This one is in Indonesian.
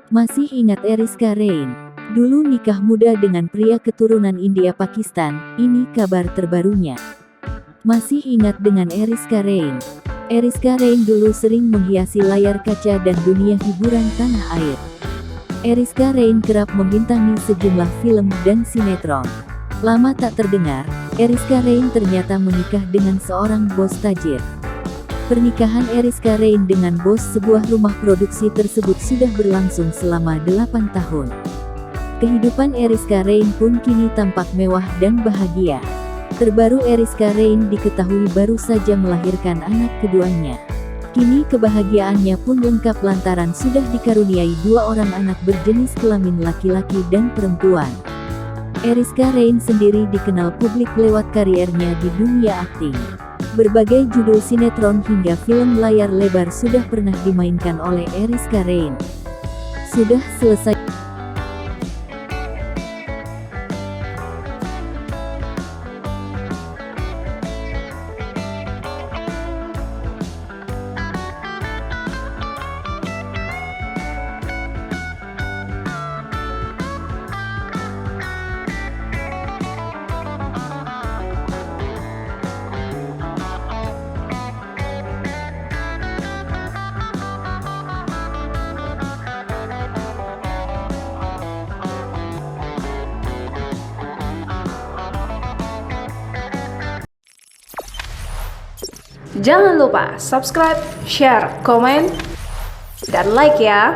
Masih ingat Eriska Rein? Dulu nikah muda dengan pria keturunan India Pakistan, ini kabar terbarunya. Masih ingat dengan Eriska Rein? Eriska Rein dulu sering menghiasi layar kaca dan dunia hiburan tanah air. Eriska Rein kerap membintangi sejumlah film dan sinetron. Lama tak terdengar, Eriska Rein ternyata menikah dengan seorang bos tajir. Pernikahan Eriska Rein dengan bos sebuah rumah produksi tersebut sudah berlangsung selama 8 tahun. Kehidupan Eriska Rein pun kini tampak mewah dan bahagia. Terbaru Eriska Rein diketahui baru saja melahirkan anak keduanya. Kini kebahagiaannya pun lengkap lantaran sudah dikaruniai 2 orang anak berjenis kelamin laki-laki dan perempuan. Eriska Rein sendiri dikenal publik lewat kariernya di dunia akting. Berbagai judul sinetron hingga film layar lebar sudah pernah dimainkan oleh Eriska Rein. Sudah selesai. Jangan lupa subscribe, share, komen, dan like ya.